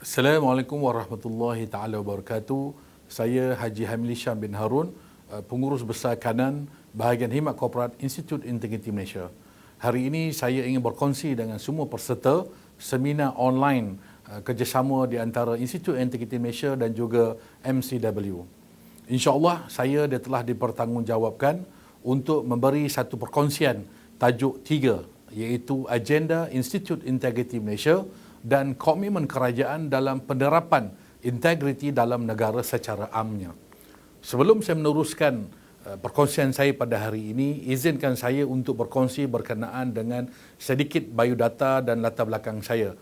Assalamualaikum warahmatullahi taala wabarakatuh. Saya Haji Hamili Syam bin Harun, pengurus besar kanan bahagian khidmat korporat Institut Integriti Malaysia. Hari ini saya ingin berkongsi dengan semua peserta seminar online kerjasama di antara Institut Integriti Malaysia dan juga MCW. InsyaAllah saya telah dipertanggungjawabkan untuk memberi satu perkongsian tajuk 3, iaitu Agenda Institut Integriti Malaysia dan komitmen kerajaan dalam penerapan integriti dalam negara secara amnya. Sebelum saya meneruskan perkongsian saya pada hari ini, izinkan saya untuk berkongsi berkenaan dengan sedikit biodata dan latar belakang saya.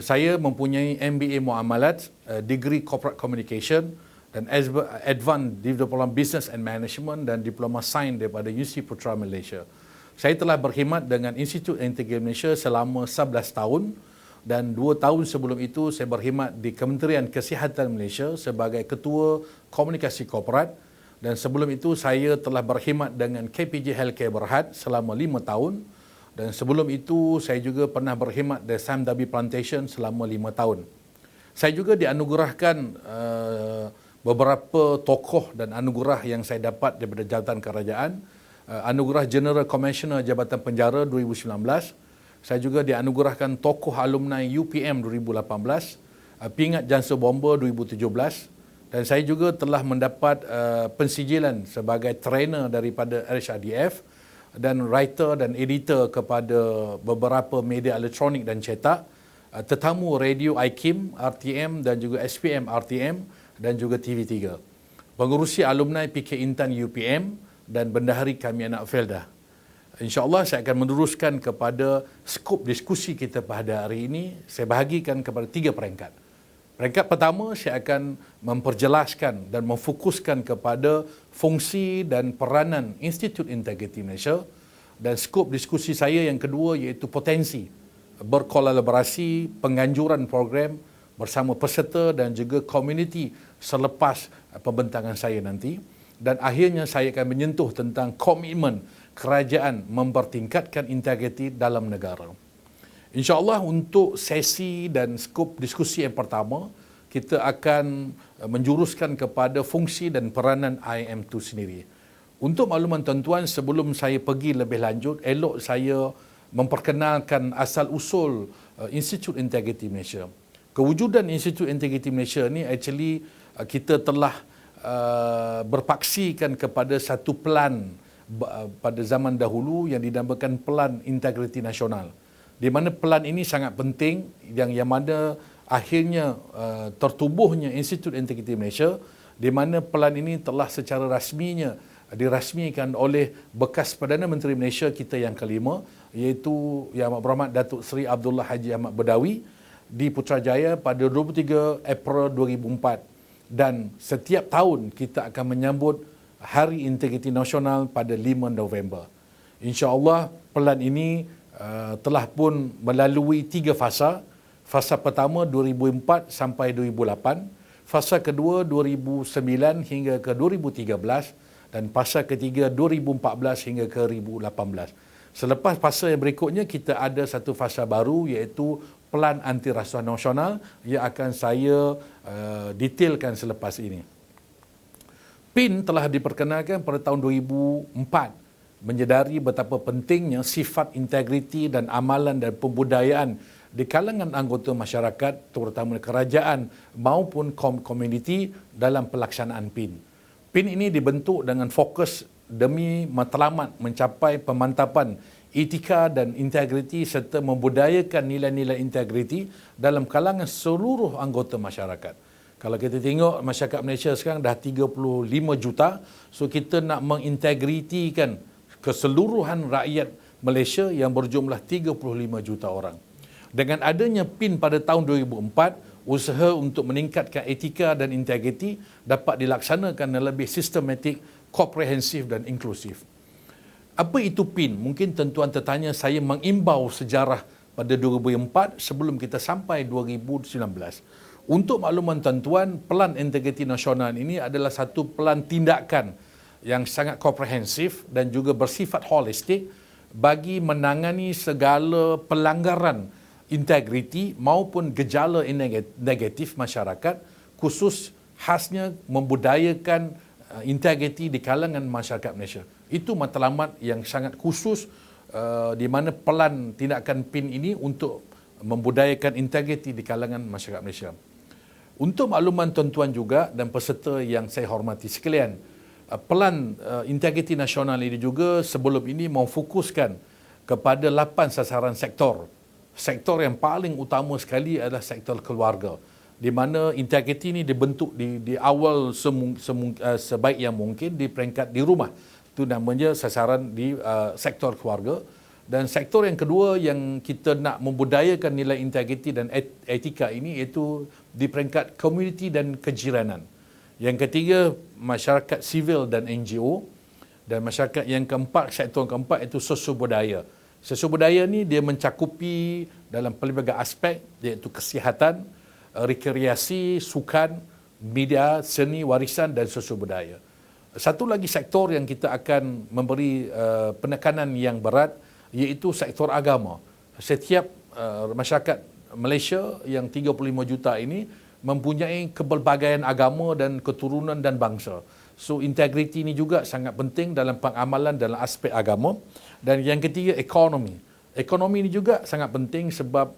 Saya mempunyai MBA Muamalat, degree Corporate Communication dan Advanced Diploma Business and Management dan Diploma Sains daripada UC Putra Malaysia. Saya telah berkhidmat dengan Institut Integriti Malaysia selama 11 tahun dan 2 tahun sebelum itu saya berkhidmat di Kementerian Kesihatan Malaysia sebagai Ketua Komunikasi Korporat, dan sebelum itu saya telah berkhidmat dengan KPJ Healthcare Berhad selama 5 tahun, dan sebelum itu saya juga pernah berkhidmat di Sam Dhabi Plantation selama 5 tahun. Saya juga dianugerahkan beberapa tokoh dan anugerah yang saya dapat daripada jabatan kerajaan. Anugerah General Commissioner Jabatan Penjara 2019. Saya juga dianugerahkan tokoh alumni UPM 2018, Pingat Janser Bomber 2017, dan saya juga telah mendapat pensijilan sebagai trainer daripada RHRDF dan writer dan editor kepada beberapa media elektronik dan cetak, tetamu radio IKIM, RTM dan juga SPM RTM dan juga TV3. Pengurusi alumni PK Intan UPM dan bendahari kami anak Felda. InsyaAllah saya akan meneruskan kepada skop diskusi kita pada hari ini. Saya bahagikan kepada 3 peringkat. Peringkat pertama, saya akan memperjelaskan dan memfokuskan kepada fungsi dan peranan Institut Integriti Malaysia, dan skop diskusi saya yang kedua iaitu potensi berkolaborasi penganjuran program bersama peserta dan juga komuniti selepas pembentangan saya nanti, dan akhirnya saya akan menyentuh tentang komitmen kerajaan mempertingkatkan integriti dalam negara. InsyaAllah untuk sesi dan skop diskusi yang pertama, kita akan menjuruskan kepada fungsi dan peranan IM itu sendiri. Untuk makluman tuan-tuan, sebelum saya pergi lebih lanjut, elok saya memperkenalkan asal-usul Institut Integriti Malaysia. Kewujudan Institut Integriti Malaysia ni actually kita telah berpaksikan kepada satu pelan pada zaman dahulu yang dinamakan Pelan Integriti Nasional, di mana pelan ini sangat penting yang mana akhirnya tertubuhnya Institut Integriti Malaysia, di mana pelan ini telah secara rasminya dirasmikan oleh bekas Perdana Menteri Malaysia kita yang kelima, iaitu Yang Amat Berhormat Datuk Seri Abdullah Haji Ahmad Badawi di Putrajaya pada 23 April 2004, dan setiap tahun kita akan menyambut Hari Integriti Nasional pada 5 November. InsyaAllah pelan ini telah pun melalui 3 fasa. Fasa pertama 2004 sampai 2008, fasa kedua 2009 hingga ke 2013, dan fasa ketiga 2014 hingga ke 2018. Selepas fasa yang berikutnya kita ada satu fasa baru iaitu Pelan Anti Rasuah Nasional yang akan saya detailkan selepas ini. PIN telah diperkenalkan pada tahun 2004, menyedari betapa pentingnya sifat integriti dan amalan dan pembudayaan di kalangan anggota masyarakat, terutama kerajaan maupun komuniti dalam pelaksanaan PIN. PIN ini dibentuk dengan fokus demi matlamat mencapai pemantapan etika dan integriti serta membudayakan nilai-nilai integriti dalam kalangan seluruh anggota masyarakat. Kalau kita tengok masyarakat Malaysia sekarang dah 35 juta, so kita nak mengintegritikan keseluruhan rakyat Malaysia yang berjumlah 35 juta orang. Dengan adanya PIN pada tahun 2004, usaha untuk meningkatkan etika dan integriti dapat dilaksanakan lebih sistematik, komprehensif dan inklusif. Apa itu PIN? Mungkin tuan-tuan tertanya, saya mengimbau sejarah pada 2004 sebelum kita sampai 2019. Untuk makluman tuan-tuan, Pelan Integriti Nasional ini adalah satu pelan tindakan yang sangat komprehensif dan juga bersifat holistik bagi menangani segala pelanggaran integriti maupun gejala negatif masyarakat, khusus khasnya membudayakan integriti di kalangan masyarakat Malaysia. Itu matlamat yang sangat khusus di mana pelan tindakan PIN ini untuk membudayakan integriti di kalangan masyarakat Malaysia. Untuk makluman tuan-tuan juga dan peserta yang saya hormati sekalian, pelan integriti nasional ini juga sebelum ini memfokuskan kepada 8 sasaran sektor. Sektor yang paling utama sekali adalah sektor keluarga, di mana integriti ini dibentuk di awal sebaik yang mungkin di peringkat di rumah. Itu namanya sasaran di sektor keluarga. Dan sektor yang kedua yang kita nak membudayakan nilai integriti dan etika ini iaitu di peringkat komuniti dan kejiranan. Yang ketiga, masyarakat sivil dan NGO. Dan masyarakat yang keempat, sektor yang keempat iaitu sosiobudaya. Sosiobudaya ni dia mencakupi dalam pelbagai aspek iaitu kesihatan, rekreasi, sukan, media, seni, warisan dan sosiobudaya. Satu lagi sektor yang kita akan memberi penekanan yang berat iaitu sektor agama. Setiap masyarakat Malaysia yang 35 juta ini mempunyai kepelbagaian agama dan keturunan dan bangsa. So integriti ini juga sangat penting dalam pengamalan dalam aspek agama. Dan yang ketiga, ekonomi. Ekonomi ini juga sangat penting sebab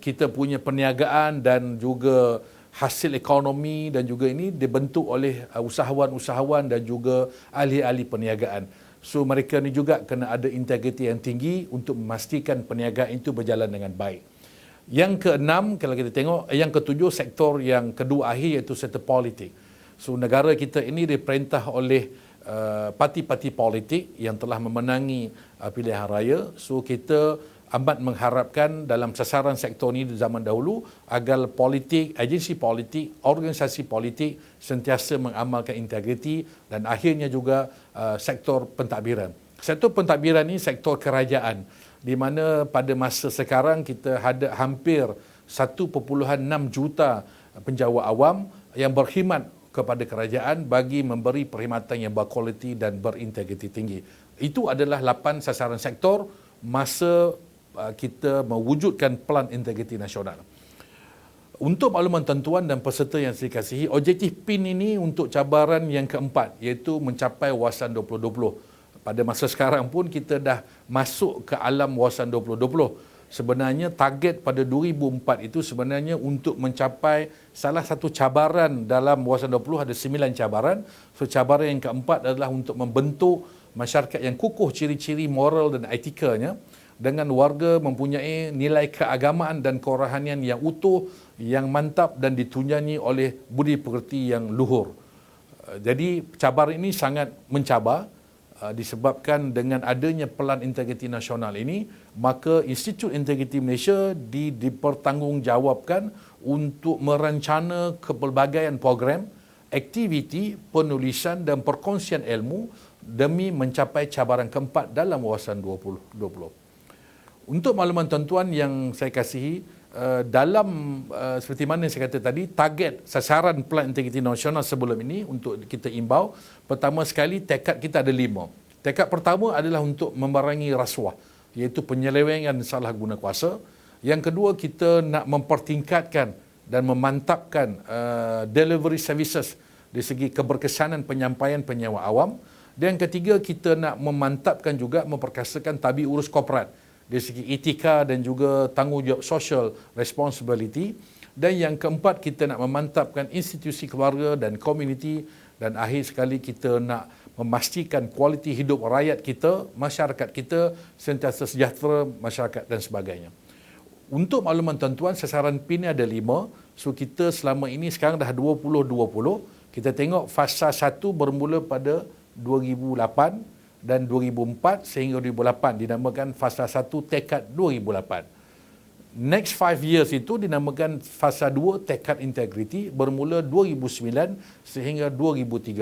kita punya perniagaan dan juga hasil ekonomi dan juga ini dibentuk oleh usahawan-usahawan dan juga ahli-ahli perniagaan. So mereka ni juga kena ada integriti yang tinggi untuk memastikan perniagaan itu berjalan dengan baik. Yang keenam, kalau kita tengok, yang ketujuh, sektor yang kedua akhir iaitu sektor politik. So negara kita ini diperintah oleh parti-parti politik yang telah memenangi pilihan raya. So kita amat mengharapkan dalam sasaran sektor ini di zaman dahulu agar politik, agensi politik, organisasi politik sentiasa mengamalkan integriti dan akhirnya juga sektor pentadbiran. Sektor pentadbiran ini sektor kerajaan di mana pada masa sekarang kita ada hampir 1.6 juta penjawat awam yang berkhidmat kepada kerajaan bagi memberi perkhidmatan yang berkualiti dan berintegriti tinggi. Itu adalah 8 sasaran sektor masa kita mewujudkan pelan integriti nasional. Untuk makluman tuan-tuan dan peserta yang saya kasihi, objektif PIN ini untuk cabaran yang keempat iaitu mencapai wawasan 2020. Pada masa sekarang pun kita dah masuk ke alam wawasan 2020. Sebenarnya target pada 2004 itu sebenarnya untuk mencapai salah satu cabaran dalam wawasan 20 ada 9 cabaran. So cabaran yang keempat adalah untuk membentuk masyarakat yang kukuh ciri-ciri moral dan etikanya dengan warga mempunyai nilai keagamaan dan kerohanian yang utuh, yang mantap dan ditunjangi oleh budi pekerti yang luhur. Jadi cabaran ini sangat mencabar disebabkan dengan adanya pelan integriti nasional ini, maka Institut Integriti Malaysia dipertanggungjawabkan untuk merancana kepelbagaian program, aktiviti, penulisan dan perkongsian ilmu demi mencapai cabaran keempat dalam wawasan 2020. Untuk makluman tuan-tuan yang saya kasihi, dalam seperti mana saya kata tadi, target sasaran pelan integriti nasional sebelum ini untuk kita imbau, pertama sekali tekad kita ada 5. Tekad pertama adalah untuk memerangi rasuah, iaitu penyelewengan salah guna kuasa. Yang kedua, kita nak mempertingkatkan dan memantapkan delivery services dari segi keberkesanan penyampaian penyewa awam. Dan yang ketiga, kita nak memantapkan juga memperkasakan tabik urus korporat dari segi etika dan juga tanggungjawab social responsibility. Dan yang keempat, kita nak memantapkan institusi keluarga dan komuniti. Dan akhir sekali, kita nak memastikan kualiti hidup rakyat kita, masyarakat kita sentiasa sejahtera, masyarakat dan sebagainya. Untuk makluman tuan-tuan, sasaran PIN ada 5. So kita selama ini sekarang dah 2020. Kita tengok fasa 1 bermula pada 2008 dan 2004 sehingga 2008 dinamakan fasa 1 tekad 2008. Next 5 years itu dinamakan fasa 2 tekad integriti bermula 2009 sehingga 2013.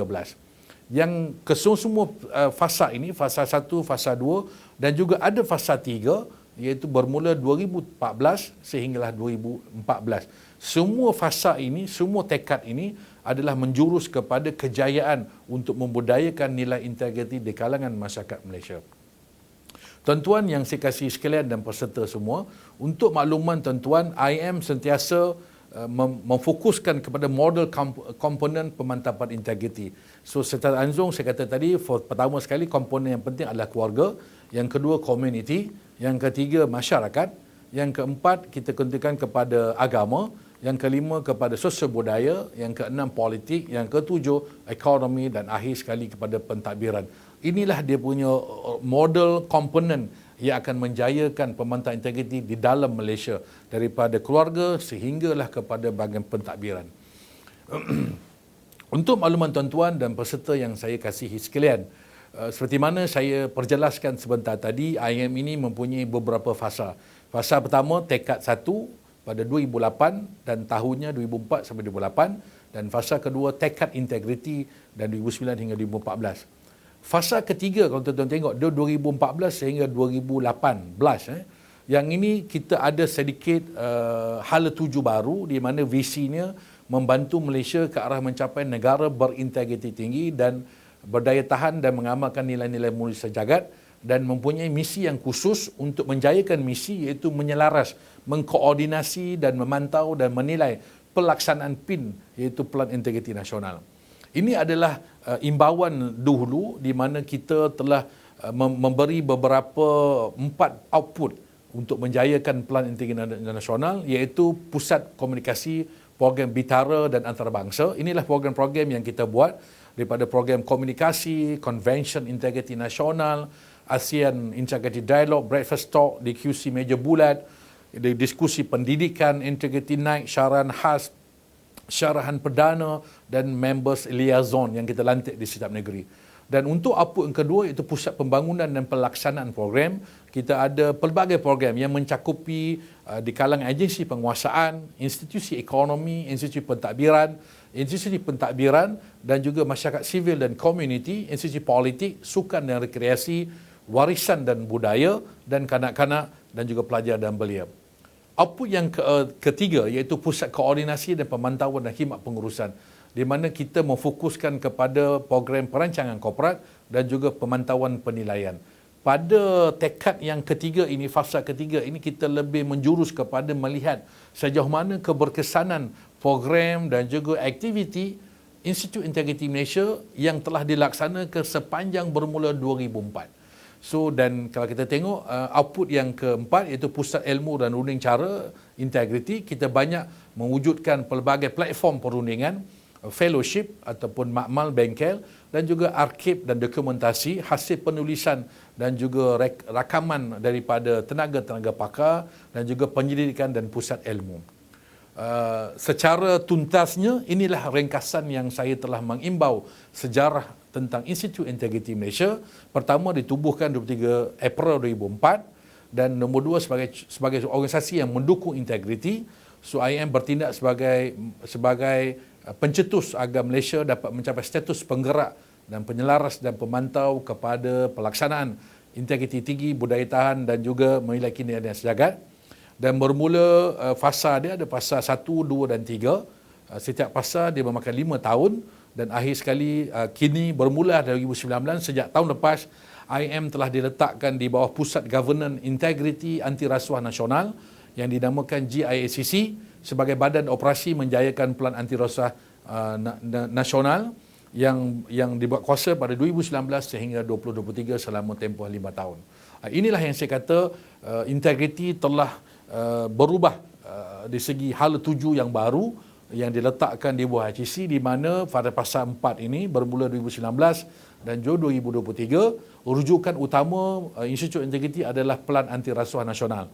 Yang kesemua fasa ini, fasa 1, fasa 2 dan juga ada fasa 3 iaitu bermula 2014 sehinggalah 2014. Semua fasa ini, semua tekad ini adalah menjurus kepada kejayaan untuk membudayakan nilai integriti di kalangan masyarakat Malaysia. Tuan-tuan yang saya kasih sekalian dan peserta semua, untuk makluman tuan-tuan, IM sentiasa memfokuskan kepada model komponen pemantapan integriti. So secara langsung saya kata tadi, pertama sekali komponen yang penting adalah keluarga, yang kedua community, yang ketiga masyarakat, yang keempat kita ketentukan kepada agama, yang kelima kepada sosial budaya, yang keenam politik, yang ketujuh ekonomi dan akhir sekali kepada pentadbiran. Inilah dia punya model komponen yang akan menjayakan pemantauan integriti di dalam Malaysia, daripada keluarga sehinggalah kepada bahagian pentadbiran. Untuk makluman tuan-tuan dan peserta yang saya kasihi sekalian, seperti mana saya perjelaskan sebentar tadi, IM ini mempunyai beberapa fasa. Fasa pertama, tekad 1 pada 2008 dan tahunnya 2004 sampai 2008, dan fasa kedua, tekad integriti dan 2009 hingga 2014. Fasa ketiga, kalau tuan-tuan tengok, dia 2014 sehingga 2018. Yang ini kita ada sedikit hala tuju baru di mana visinya membantu Malaysia ke arah mencapai negara berintegriti tinggi dan berdaya tahan dan mengamalkan nilai-nilai mulia sejagat, dan mempunyai misi yang khusus untuk menjayakan misi, iaitu menyelaras, mengkoordinasi dan memantau dan menilai pelaksanaan PIN, iaitu Pelan Integriti Nasional. Ini adalah imbauan dahulu di mana kita telah memberi beberapa 4 output untuk menjayakan Pelan Integriti Nasional, iaitu Pusat Komunikasi, Program Bitara dan Antarabangsa. Inilah program-program yang kita buat, daripada program komunikasi, Convention Integriti Nasional, ASEAN Integrity Dialogue, Breakfast Talk, DQC Meja Bulat, diskusi pendidikan, Integrity Night, syarahan khas, syarahan perdana dan members liaison yang kita lantik di setiap negeri. Dan untuk output yang kedua, iaitu pusat pembangunan dan pelaksanaan program, kita ada pelbagai program yang mencakupi di kalangan agensi penguasaan, institusi ekonomi, institusi pentadbiran dan juga masyarakat sivil dan komuniti, institusi politik, sukan dan rekreasi, warisan dan budaya, dan kanak-kanak dan juga pelajar dan belia. Output yang ketiga, iaitu pusat koordinasi dan pemantauan dan khidmat pengurusan, di mana kita memfokuskan kepada program perancangan korporat dan juga pemantauan penilaian. Pada tekad yang ketiga ini, fasa ketiga ini, kita lebih menjurus kepada melihat sejauh mana keberkesanan program dan juga aktiviti Institut Integriti Malaysia yang telah dilaksanakan sepanjang bermula 2004. So, dan kalau kita tengok output yang keempat, iaitu pusat ilmu dan runding cara integriti, kita banyak mewujudkan pelbagai platform perundingan, fellowship ataupun makmal bengkel, dan juga arkib dan dokumentasi hasil penulisan dan juga rakaman daripada tenaga-tenaga pakar dan juga penyelidikan dan pusat ilmu. Secara tuntasnya, inilah ringkasan yang saya telah mengimbau sejarah tentang Institut Integriti Malaysia. Pertama, ditubuhkan 23 April 2004, dan nombor dua, sebagai organisasi yang mendukung integriti. So IM bertindak sebagai pencetus agar Malaysia dapat mencapai status penggerak dan penyelaras dan pemantau kepada pelaksanaan integriti tinggi, budaya tahan dan juga memiliki nilai sejagat. Dan bermula fasa dia ada fasa 1, 2 dan 3. Setiap fasa dia memakan 5 tahun, dan akhir sekali kini bermula dari 2019, sejak tahun lepas IM telah diletakkan di bawah Pusat Governance Integriti Anti Rasuah Nasional yang dinamakan GIACC sebagai badan operasi menjayakan Pelan Anti Rasuah Nasional yang dibuat kuasa pada 2019 sehingga 2023 selama tempoh 5 tahun. Inilah yang saya kata integriti telah berubah di segi hala tuju yang baru yang diletakkan di bawah HCC, di mana pada fasa 4 ini bermula 2019 dan juga 2023, rujukan utama Institut Integriti adalah Pelan Anti Rasuah Nasional,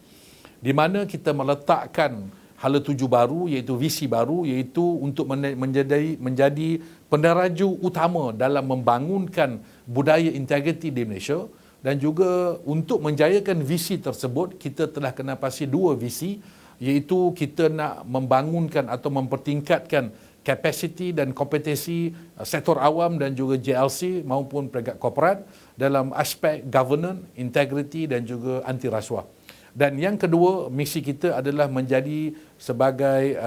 di mana kita meletakkan hala tuju baru, iaitu visi baru, iaitu untuk menjadi peneraju utama dalam membangunkan budaya integriti di Malaysia. Dan juga untuk menjayakan visi tersebut, kita telah kena pasti 2 visi, iaitu kita nak membangunkan atau mempertingkatkan kapasiti dan kompetensi sektor awam dan juga JLC maupun peringkat korporat dalam aspek governance, integriti dan juga anti rasuah. Dan yang kedua, misi kita adalah menjadi sebagai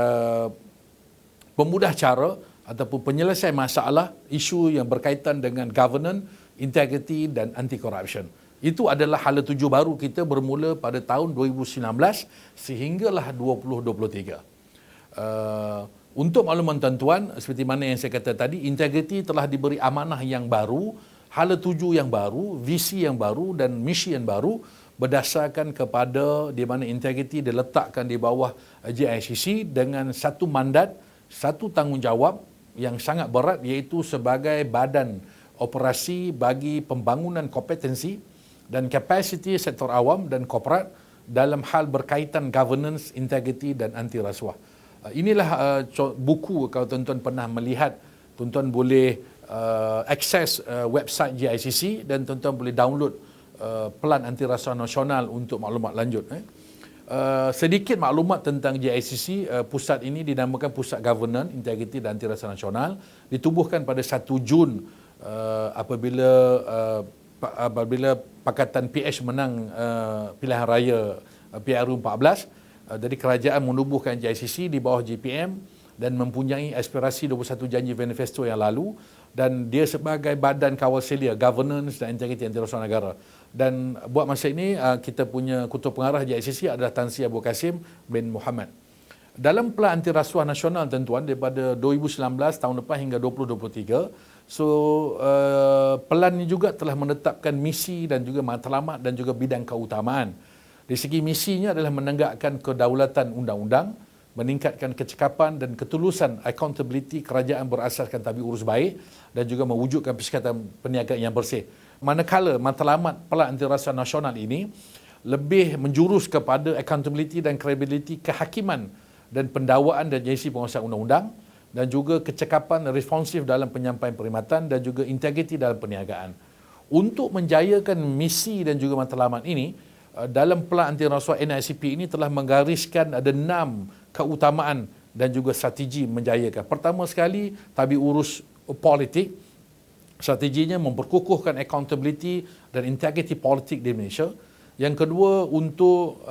pemudah cara ataupun penyelesai masalah isu yang berkaitan dengan governance, integriti dan anti corruption. Itu adalah hala tuju baru kita bermula pada tahun 2019 sehinggalah 2023. Untuk makluman tuan-tuan, seperti mana yang saya kata tadi, integriti telah diberi amanah yang baru, hala tuju yang baru, visi yang baru dan misi yang baru berdasarkan kepada di mana integriti diletakkan di bawah JICC dengan satu mandat, satu tanggungjawab yang sangat berat, iaitu sebagai badan operasi bagi pembangunan kompetensi dan kapasiti sektor awam dan korporat dalam hal berkaitan governance, integriti dan anti rasuah. Inilah buku, kalau tuan-tuan pernah melihat, tuan-tuan boleh akses website GICC dan tuan-tuan boleh download Pelan Anti Rasuah Nasional untuk maklumat lanjut. Sedikit maklumat tentang GICC. Pusat ini dinamakan Pusat Governance, Integriti dan Anti Rasuah Nasional. Ditubuhkan pada 1 Jun apabila Pakatan PH menang pilihan raya PRU 14. Jadi kerajaan menubuhkan GICC di bawah JPM dan mempunyai aspirasi 21 janji manifesto yang lalu, dan dia sebagai badan kawal selia governance dan integriti anti rasuah negara. Dan buat masa ini kita punya ketua pengarah GICC adalah Tan Sri Abu Kasim bin Muhammad. Dalam Pelan Anti Rasuah Nasional tuan-tuan daripada 2019 tahun lepas hingga 2023, pelan ini juga telah menetapkan misi dan juga matlamat dan juga bidang keutamaan. Dari segi misinya adalah menegakkan kedaulatan undang-undang, meningkatkan kecekapan dan ketulusan accountability kerajaan berasaskan tabik urus baik dan juga mewujudkan persekatan perniagaan yang bersih. Manakala matlamat Pelan Anti Rasuah Nasional ini lebih menjurus kepada accountability dan credibility kehakiman dan pendakwaan dan agensi penguasaan undang-undang, dan juga kecekapan responsif dalam penyampaian perkhidmatan dan juga integriti dalam perniagaan. Untuk menjayakan misi dan juga matlamat ini, dalam Pelan Anti Rasuah NICP ini telah menggariskan ada 6 keutamaan dan juga strategi menjayakan. Pertama sekali, tabik urus politik. Strateginya memperkukuhkan accountability dan integriti politik di Malaysia. Yang kedua, untuk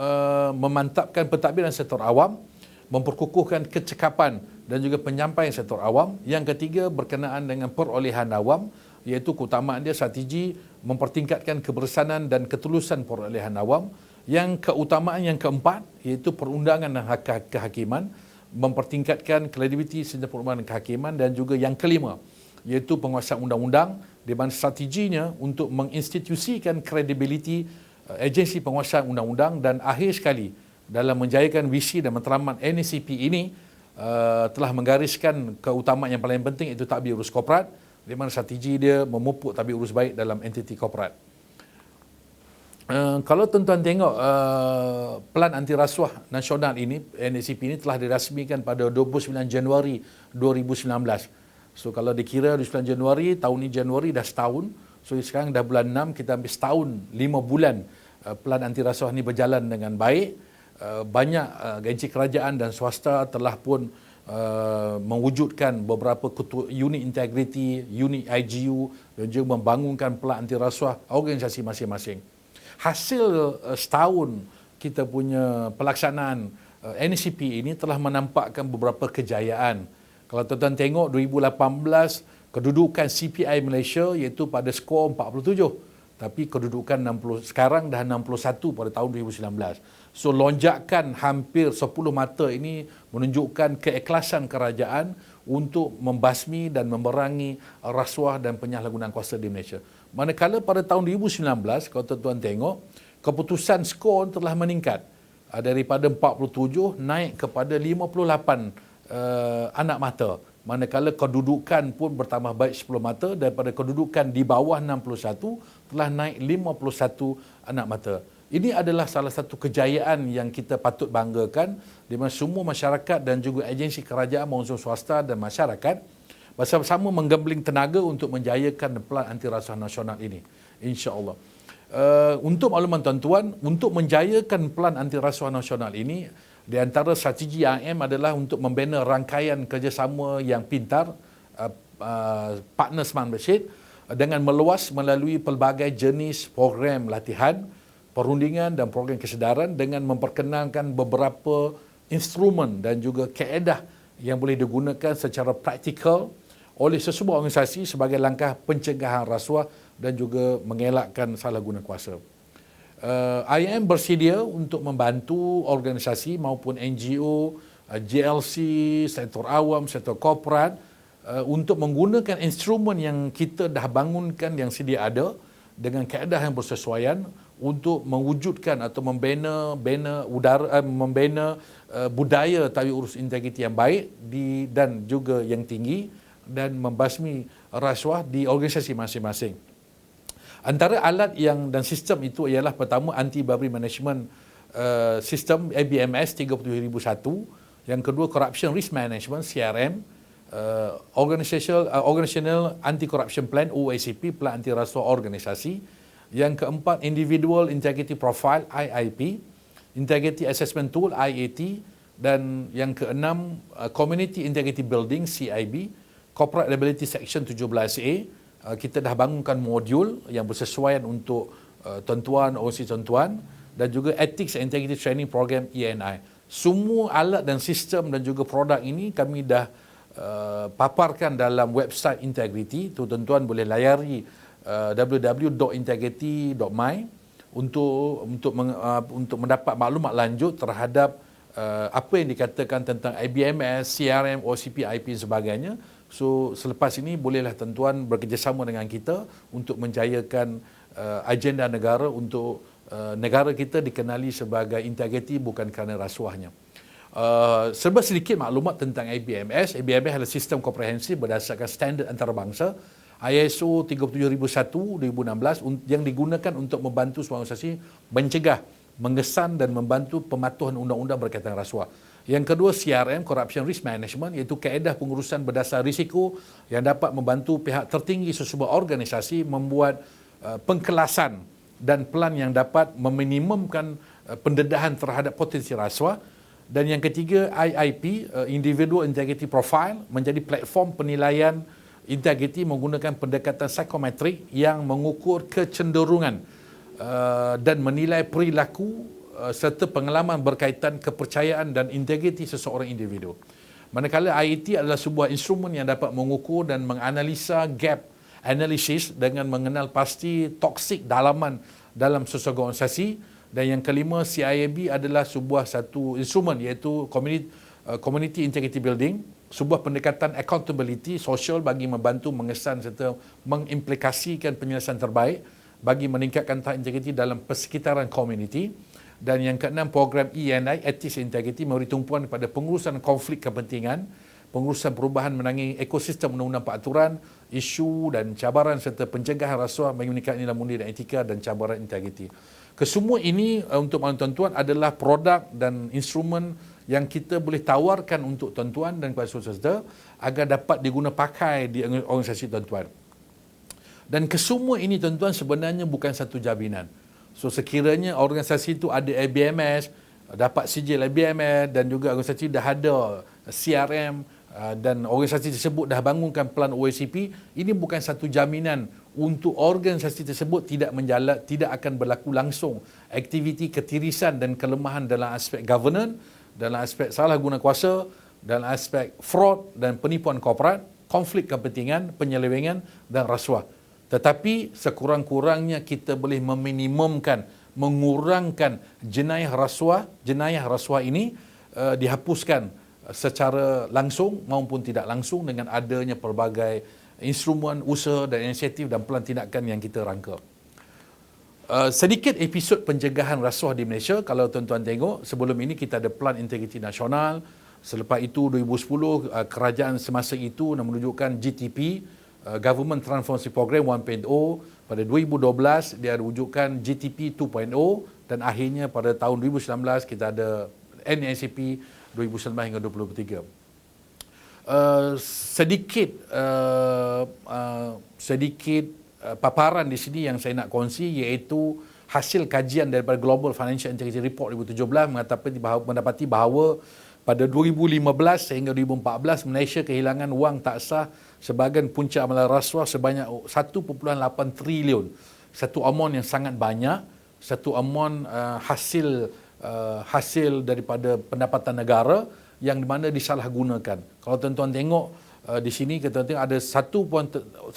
memantapkan pentadbiran sektor awam, memperkukuhkan kecekapan dan juga penyampaian sektor awam. Yang ketiga, berkenaan dengan perolehan awam, iaitu keutamaan dia strategi mempertingkatkan kebersanan dan ketulusan perolehan awam. Yang keutamaan yang keempat, iaitu perundangan dan kehakiman, mempertingkatkan kredibiliti serta perundangan kehakiman. Dan juga yang kelima, iaitu penguasaan undang-undang, di mana strateginya untuk menginstitusikan kredibiliti agensi penguasaan undang-undang. Dan akhir sekali, dalam menjayakan visi dan matlamat NICP ini, telah menggariskan keutamaan yang paling penting, iaitu tadbir urus korporat, di mana strategi dia memupuk tadbir urus baik dalam entiti korporat. Kalau tuan-tuan tengok Pelan Anti Rasuah Nasional ini, NICP ini telah dirasmikan pada 29 Januari 2019. So kalau dikira 29 Januari, tahun ini Januari dah setahun. So sekarang dah bulan 6, kita hampir setahun, 5 bulan Pelan Anti Rasuah ini berjalan dengan baik. Banyak agensi kerajaan dan swasta telah pun mewujudkan beberapa unit integriti, unit IGU dan juga membangunkan Pelan Anti Rasuah organisasi masing-masing. Hasil setahun kita punya pelaksanaan NICP ini telah menampakkan beberapa kejayaan. Kalau tuan-tuan tengok 2018, kedudukan CPI Malaysia iaitu pada skor 47, tapi kedudukan 60, sekarang dah 61 pada tahun 2019. So lonjakan hampir 10 mata ini menunjukkan keikhlasan kerajaan untuk membasmi dan memerangi rasuah dan penyalahgunaan kuasa di Malaysia. Manakala pada tahun 2019, kalau tuan-tuan tengok, keputusan skor telah meningkat daripada 47 naik kepada 58 anak mata. Manakala kedudukan pun bertambah baik 10 mata, daripada kedudukan di bawah 61 telah naik 51 anak mata. Ini adalah salah satu kejayaan yang kita patut banggakan, di mana semua masyarakat dan juga agensi kerajaan, unsur swasta dan masyarakat bersama-sama menggambling tenaga untuk menjayakan Pelan Anti Rasuah Nasional ini, insya-Allah. Untuk makluman tuan-tuan, untuk menjayakan Pelan Anti Rasuah Nasional ini, di antara strategi IM adalah untuk membina rangkaian kerjasama yang pintar, partner smart leadership, dengan meluas melalui pelbagai jenis program latihan, perundingan dan program kesedaran, dengan memperkenalkan beberapa instrumen dan juga kaedah yang boleh digunakan secara praktikal oleh sesebuah organisasi sebagai langkah pencegahan rasuah dan juga mengelakkan salah guna kuasa. IIM bersedia untuk membantu organisasi maupun NGO, JLC, sektor awam, sektor korporat untuk menggunakan instrumen yang kita dah bangunkan yang sedia ada dengan kaedah yang bersesuaian untuk mewujudkan atau membina budaya tawih urus integriti yang baik dan juga yang tinggi dan membasmi rasuah di organisasi masing-masing. Antara alat dan sistem itu ialah pertama Anti-Bribery Management System ABMS 37001, yang kedua Corruption Risk Management CRM, Organizational Anti-Corruption Plan OACP, Plan Anti Rasuah Organisasi, yang keempat Individual Integrity Profile IIP, Integrity Assessment Tool IAT, dan yang keenam Community Integrity Building CIB, Corporate Liability Section 17A. Kita dah bangunkan modul yang bersesuaian untuk tuan-tuan, OC tuan-tuan, dan juga Ethics and Integrity Training Program ENI. Semua alat dan sistem dan juga produk ini kami dah paparkan dalam website Integrity. Tuan-tuan boleh layari www.integrity.my untuk mendapat maklumat lanjut terhadap apa yang dikatakan tentang IBMS, CRM, OCP, IP dan sebagainya. So selepas ini bolehlah tuan-tuan bekerjasama dengan kita untuk menjayakan agenda negara untuk negara kita dikenali sebagai integriti bukan kerana rasuahnya. Serba sedikit maklumat tentang IBMS. IBMS adalah sistem komprehensif berdasarkan standard antarabangsa ISO 37001-2016 yang digunakan untuk membantu sebuah organisasi mencegah, mengesan dan membantu pematuhan undang-undang berkaitan rasuah. Yang kedua CRM, Corruption Risk Management, iaitu kaedah pengurusan berdasar risiko yang dapat membantu pihak tertinggi sesebuah organisasi membuat pengkelasan dan pelan yang dapat meminimumkan pendedahan terhadap potensi rasuah. Dan yang ketiga IIP, Individual Integrity Profile, menjadi platform penilaian integriti menggunakan pendekatan psikometrik yang mengukur kecenderungan dan menilai perilaku serta pengalaman berkaitan kepercayaan dan integriti seseorang individu. Manakala IET adalah sebuah instrumen yang dapat mengukur dan menganalisa gap analysis dengan mengenal pasti toksik dalaman dalam sesebuah organisasi. Dan yang kelima, CIAB adalah satu instrumen iaitu Community Integrity Building, sebuah pendekatan accountability sosial bagi membantu mengesan serta mengimplikasikan penyelesaian terbaik bagi meningkatkan tahap integriti dalam persekitaran komuniti. Dan yang keenam, program ENI, Ethics and Integrity, memberi tumpuan kepada pengurusan konflik kepentingan, pengurusan perubahan menangani ekosistem undang-undang peraturan, isu dan cabaran serta pencegahan rasuah bagi meningkatkan nilai mulia dan etika dan cabaran integriti. Kesemua ini untuk tuan-tuan adalah produk dan instrumen yang kita boleh tawarkan untuk tuan-tuan dan kepada saudara agar dapat diguna pakai di organisasi tuan-tuan. Dan kesemua ini tuan-tuan sebenarnya bukan satu jaminan. So sekiranya organisasi itu ada ABMS, dapat sijil ABMS dan juga organisasi dah ada CRM dan organisasi tersebut dah bangunkan pelan OACP, ini bukan satu jaminan untuk organisasi tersebut tidak akan berlaku langsung aktiviti ketirisan dan kelemahan dalam aspek governance, dalam aspek salah guna kuasa, dalam aspek fraud dan penipuan korporat, konflik kepentingan, penyelewengan dan rasuah. Tetapi sekurang-kurangnya kita boleh meminimumkan, mengurangkan jenayah rasuah ini dihapuskan secara langsung maupun tidak langsung dengan adanya pelbagai instrumen, usaha dan inisiatif dan pelan tindakan yang kita rangka. Sedikit episod pencegahan rasuah di Malaysia. Kalau tuan-tuan tengok, sebelum ini kita ada Pelan Integriti Nasional. Selepas itu 2010 kerajaan semasa itu menunjukkan GTP, Government Transformation Program 1.0. Pada 2012 dia wujudkan GTP 2.0 dan akhirnya pada tahun 2019 kita ada NACP 2019 hingga 2023. Sedikit paparan di sini yang saya nak kongsi iaitu hasil kajian daripada Global Financial Integrity Report 2017 mendapati bahawa pada 2015 sehingga 2014 Malaysia kehilangan wang tak sah sebahagian punca amalan rasuah sebanyak 1.8 triliun. Satu amount yang sangat banyak, satu amount hasil daripada pendapatan negara yang di mana disalahgunakan. Kalau tuan-tuan tengok Di sini kita tengok ada 1.8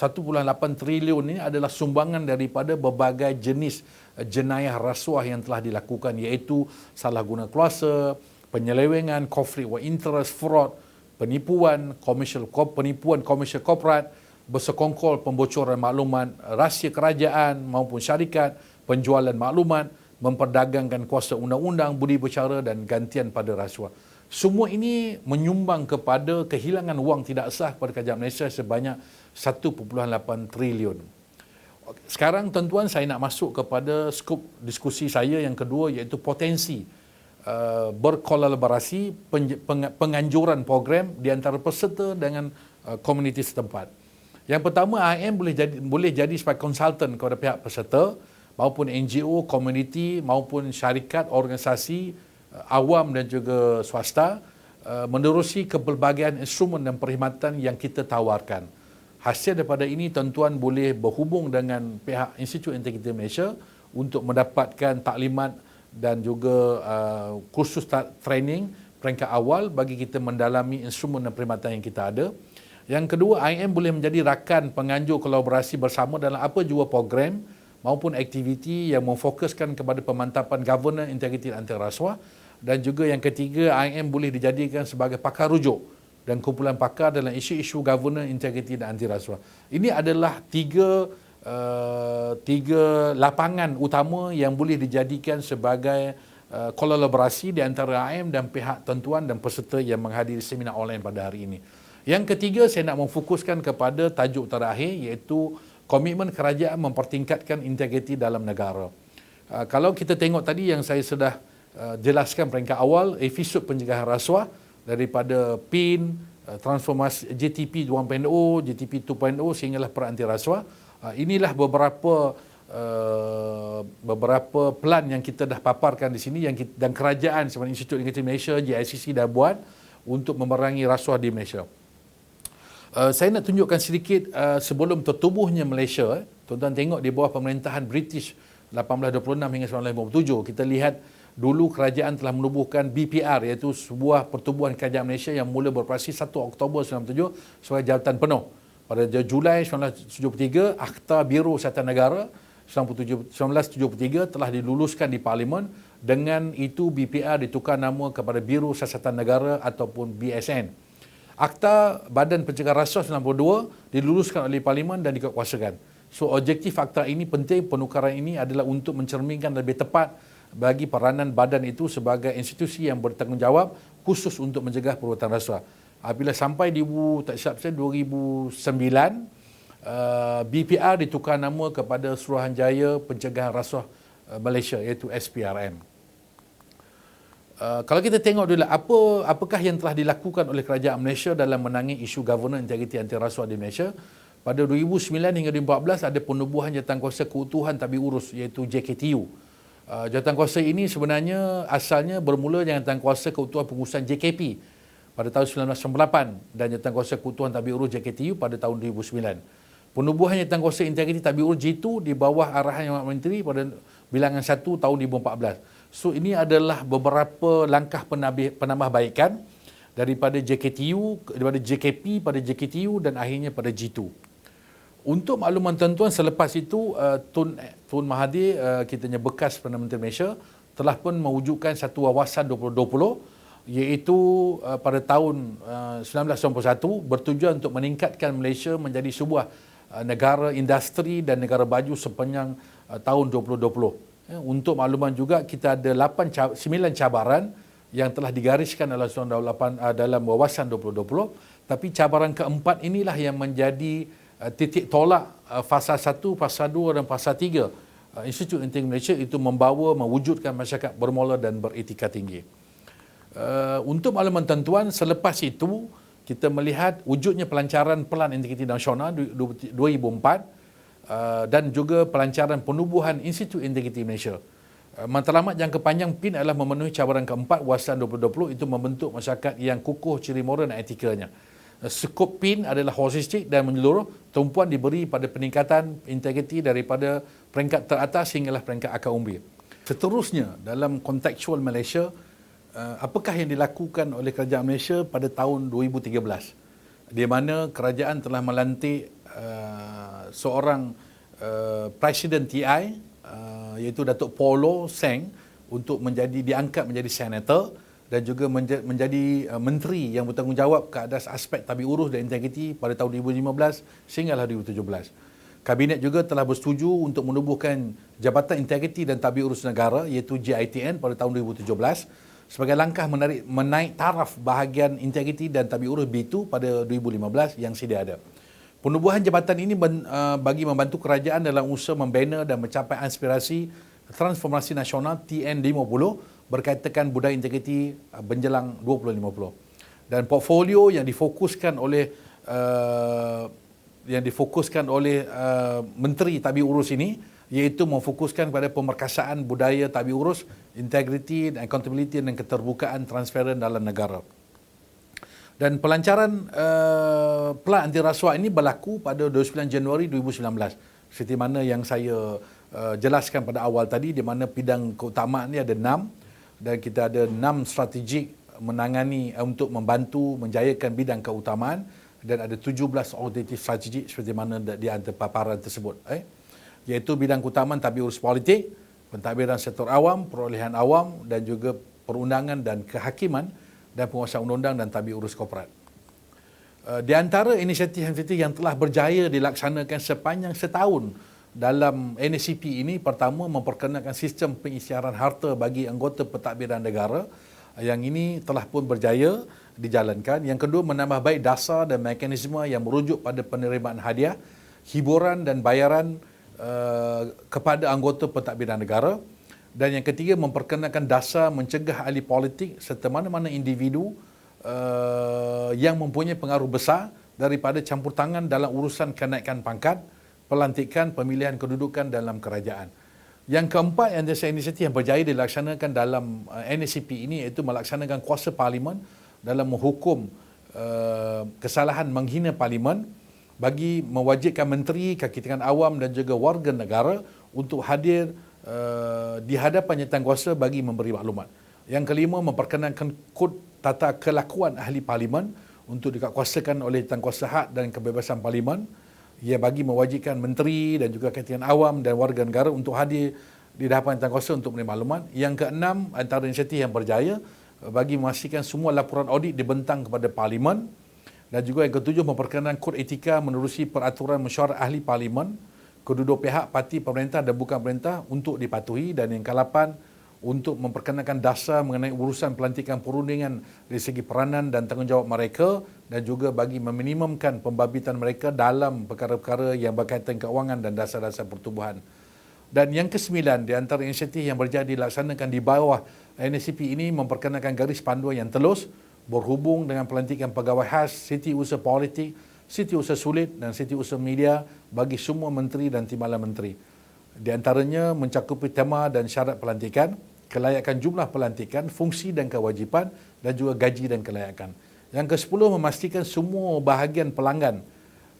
triliun ini adalah sumbangan daripada berbagai jenis jenayah rasuah yang telah dilakukan, iaitu salah guna kuasa, penyelewengan, konflik of interest, fraud, penipuan, penipuan komersial korporat, bersekongkol pembocoran maklumat rahsia kerajaan maupun syarikat, penjualan maklumat, memperdagangkan kuasa undang-undang, budi bicara dan gantian pada rasuah. Semua ini menyumbang kepada kehilangan wang tidak sah kepada kerajaan Malaysia sebanyak 1.8 triliun. Sekarang tuan-tuan, saya nak masuk kepada skop diskusi saya yang kedua, iaitu potensi berkolaborasi penganjuran program di antara peserta dengan komuniti setempat. Yang pertama, IM boleh jadi sebagai konsultan kepada pihak peserta maupun NGO, komuniti maupun syarikat, organisasi awam dan juga swasta menerusi kepelbagaian instrumen dan perkhidmatan yang kita tawarkan. Hasil daripada ini, tuan-tuan boleh berhubung dengan pihak Institut Integriti Malaysia untuk mendapatkan taklimat dan juga kursus training peringkat awal bagi kita mendalami instrumen dan perkhidmatan yang kita ada. Yang kedua, IM boleh menjadi rakan penganjur kolaborasi bersama dalam apa jua program maupun aktiviti yang memfokuskan kepada pemantapan governance, integriti dan anti rasuah. Dan juga yang ketiga, IM boleh dijadikan sebagai pakar rujuk dan kumpulan pakar dalam isu-isu governance, integriti dan anti rasuah. Ini adalah tiga lapangan utama yang boleh dijadikan sebagai kolaborasi di antara IM dan pihak tuan-tuan dan peserta yang menghadiri seminar online pada hari ini. Yang ketiga, saya nak memfokuskan kepada tajuk terakhir, iaitu komitmen kerajaan mempertingkatkan integriti dalam negara. Kalau kita tengok tadi yang saya sudah jelaskan peringkat awal, episod pencegahan rasuah daripada PIN, transformasi JTP 1.0, JTP 2.0 sehinggalah peran anti rasuah. Inilah beberapa plan yang kita dah paparkan di sini dan kerajaan seperti Institut Integriti Malaysia, JICC dah buat untuk memerangi rasuah di Malaysia. Saya nak tunjukkan sedikit sebelum tertubuhnya Malaysia. Tuan-tuan tengok di bawah pemerintahan British 1826 hingga 1957, kita lihat dulu kerajaan telah menubuhkan BPR, iaitu sebuah pertubuhan kerajaan Malaysia yang mula beroperasi 1 Oktober 1997 sebagai jawatan penuh. Pada Julai 1973, Akta Biro Siasatan Negara 1973 telah diluluskan di Parlimen. Dengan itu BPR ditukar nama kepada Biro Siasatan Negara ataupun BSN. Akta Badan Pencegahan Rasuah 92 diluluskan oleh Parlimen dan dikuatkuasakan. So objektif akta ini penting, penukaran ini adalah untuk mencerminkan lebih tepat bagi peranan badan itu sebagai institusi yang bertanggungjawab khusus untuk mencegah perbuatan rasuah. Apabila sampai di 2009, BPR ditukar nama kepada Suruhanjaya Pencegahan Rasuah Malaysia, iaitu SPRM. Kalau kita tengok dulu apakah yang telah dilakukan oleh kerajaan Malaysia dalam menangani isu governance, integriti anti rasuah di Malaysia. Pada 2009 hingga 2014 ada penubuhan Jawatankuasa Keutuhan Tabik Urus, iaitu JKTU. Jawatankuasa ini sebenarnya asalnya bermula dengan Jawatankuasa Keutuhan Pengurusan JKP pada tahun 1998 dan Jawatankuasa Keutuhan Tabik Urus JKTU pada tahun 2009. Penubuhan Jawatankuasa Integriti Tabik Urus J2 di bawah arahan Yang Amat Menteri pada bilangan 1 tahun 2014. So ini adalah beberapa langkah penambahbaikan daripada JKTU, daripada JKP pada JKTU dan akhirnya pada G2. Untuk makluman tuan-tuan, selepas itu Tun Mahathir, kitanya bekas Perdana Menteri Malaysia, telah pun mewujudkan satu wawasan 2020, iaitu pada tahun 1991 bertujuan untuk meningkatkan Malaysia menjadi sebuah negara industri dan negara baju sepanjang tahun 2020. Untuk makluman juga, kita ada 9 cabaran yang telah digariskan dalam wawasan 2020, tapi cabaran keempat inilah yang menjadi titik tolak fasa 1, fasa 2 dan fasa 3 Institut Integriti Malaysia, itu mewujudkan masyarakat bermoral dan beretika tinggi. Untuk makluman tuan-tuan, selepas itu kita melihat wujudnya pelancaran Pelan Integriti Nasional 2004 dan juga pelancaran penubuhan Institut Integriti Malaysia. Matlamat jangka panjang PIN adalah memenuhi cabaran keempat wawasan 2020, itu membentuk masyarakat yang kukuh ciri moral dan etikanya. Skop PIN adalah holistik dan menyeluruh. Tumpuan diberi pada peningkatan integriti daripada peringkat teratas hinggalah peringkat akar umbi. Seterusnya, dalam kontekstual Malaysia, apakah yang dilakukan oleh kerajaan Malaysia pada tahun 2013? di mana kerajaan telah melantik seorang Presiden TI, iaitu Datuk Paulo Seng, untuk diangkat menjadi senator dan juga menjadi menteri yang bertanggungjawab ke atas aspek tabi urus dan integriti pada tahun 2015 sehinggalah 2017. Kabinet juga telah bersetuju untuk menubuhkan Jabatan Integriti dan Tabi Urus Negara iaitu JITN pada tahun 2017 sebagai langkah menaik taraf bahagian integriti dan tabi urus B2 pada 2015 yang sedia ada. Penubuhan jabatan ini bagi membantu kerajaan dalam usaha membina dan mencapai aspirasi transformasi nasional TN50 berkaitan budaya integriti menjelang 2050. Dan portfolio yang difokuskan oleh Menteri Tabi Urus ini iaitu memfokuskan kepada pemerkasaan budaya tabi urus, integriti, accountability dan keterbukaan transparan dalam negara. Dan pelancaran pelan anti rasuah ini berlaku pada 29 Januari 2019. Seperti mana yang saya jelaskan pada awal tadi, di mana bidang keutamaan ini ada 6 dan kita ada 6 strategik menangani untuk membantu menjayakan bidang keutamaan dan ada 17 objektif strategik seperti mana di antara paparan tersebut. Iaitu bidang keutamaan tabi urus politik, pentadbiran sektor awam, perolehan awam dan juga perundangan dan kehakiman dan penguasaan undang-undang dan tabi urus korporat. Di antara inisiatif-inisiatif yang telah berjaya dilaksanakan sepanjang setahun dalam NSCP ini, pertama memperkenalkan sistem pengisytiharan harta bagi anggota pentadbiran negara. Yang ini telah pun berjaya dijalankan. Yang kedua, menambah baik dasar dan mekanisme yang merujuk pada penerimaan hadiah, hiburan dan bayaran kepada anggota pentadbiran negara. Dan yang ketiga, memperkenalkan dasar mencegah ahli politik serta mana-mana individu yang mempunyai pengaruh besar daripada campur tangan dalam urusan kenaikan pangkat, pelantikan, pemilihan kedudukan dalam kerajaan. Yang keempat, yang inisiatif yang berjaya dilaksanakan dalam NSCP ini iaitu melaksanakan kuasa parlimen dalam menghukum kesalahan menghina parlimen bagi mewajibkan menteri, kaki tangan awam dan juga warga negara untuk hadir di hadapan jawatan bagi memberi maklumat. Yang kelima, memperkenalkan kod tata kelakuan ahli parlimen untuk dikuasakan oleh jawatan hak dan kebebasan parlimen. Ia bagi mewajibkan menteri dan juga kaki tangan awam dan warga negara untuk hadir di hadapan jawatan untuk memberi maklumat. Yang keenam, antara inisiatif yang berjaya bagi memastikan semua laporan audit dibentang kepada parlimen. Dan juga yang ketujuh, memperkenalkan kod etika menerusi peraturan mesyuarat ahli parlimen kedua-dua pihak, parti pemerintah dan bukan pemerintah untuk dipatuhi. Dan yang ke-8, untuk memperkenalkan dasar mengenai urusan pelantikan perundingan dari segi peranan dan tanggungjawab mereka dan juga bagi meminimumkan pembabitan mereka dalam perkara-perkara yang berkaitan keuangan dan dasar-dasar pertubuhan. Dan yang ke-9, di antara inisiatif yang berjaya dilaksanakan di bawah NSCP ini, memperkenalkan garis panduan yang telus berhubung dengan pelantikan pegawai khas, setiausaha politik, setiausaha sulit dan setiausaha media bagi semua menteri dan timbalan menteri. Di antaranya mencakupi tema dan syarat pelantikan, kelayakan jumlah pelantikan, fungsi dan kewajipan dan juga gaji dan kelayakan. Yang ke-10, memastikan semua bahagian pelanggan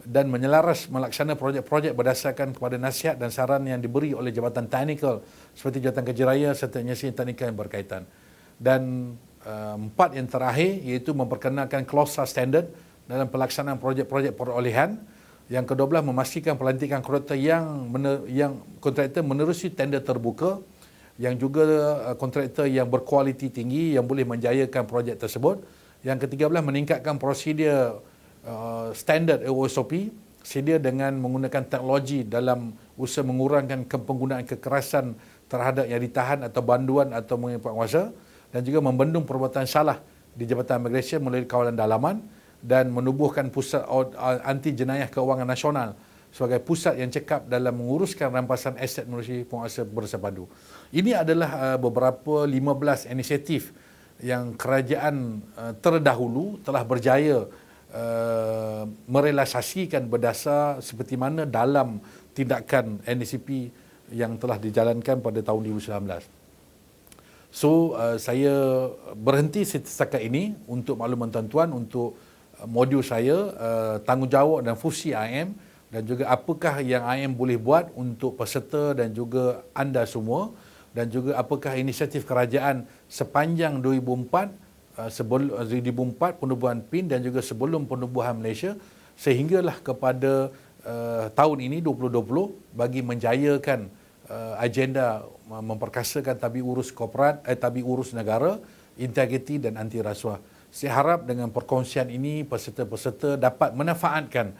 dan menyelaras melaksanakan projek-projek berdasarkan kepada nasihat dan saran yang diberi oleh jabatan teknikal seperti Jabatan Kerja Raya serta instansi teknikal yang berkaitan. Dan 4 yang terakhir iaitu memperkenalkan klausa standard dalam pelaksanaan projek-projek perolehan. Yang ke-12, memastikan pelantikan kontraktor yang kontraktor menerusi tender terbuka, yang juga kontraktor yang berkualiti tinggi yang boleh menjayakan projek tersebut. Yang ke-13, meningkatkan prosedur standard OSOP sedia dengan menggunakan teknologi dalam usaha mengurangkan penggunaan kekerasan terhadap yang ditahan atau banduan atau penguasa, dan juga membendung perbuatan salah di Jabatan Imigresen melalui kawalan dalaman dan menubuhkan pusat anti jenayah keuangan nasional sebagai pusat yang cekap dalam menguruskan rampasan aset melalui penguasa bersepadu. Ini adalah beberapa 15 inisiatif yang kerajaan terdahulu telah berjaya merealisasikan berdasar seperti mana dalam tindakan NSCP yang telah dijalankan pada tahun 2019. So, saya berhenti setakat ini untuk makluman tuan-tuan untuk modul saya, tanggungjawab dan fungsi IM dan juga apakah yang IM boleh buat untuk peserta dan juga anda semua, dan juga apakah inisiatif kerajaan sepanjang 2004 sebelum 2004 penubuhan PIN dan juga sebelum penubuhan Malaysia, sehinggalah kepada tahun ini 2020 bagi menjayakan agenda memperkasakan tabi urus korporat, tabi urus negara, integriti dan anti rasuah. Saya harap dengan perkongsian ini peserta-peserta dapat memanfaatkan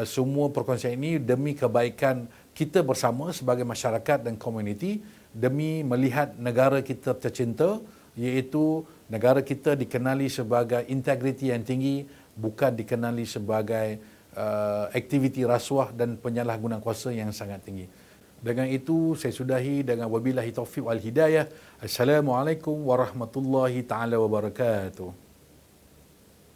semua perkongsian ini demi kebaikan kita bersama sebagai masyarakat dan komuniti, demi melihat negara kita tercinta, iaitu negara kita dikenali sebagai integriti yang tinggi, bukan dikenali sebagai aktiviti rasuah dan penyalahgunaan kuasa yang sangat tinggi. Dengan itu saya sudahi dengan wabillahi taufiq wal hidayah. Assalamualaikum warahmatullahi taala wabarakatuh.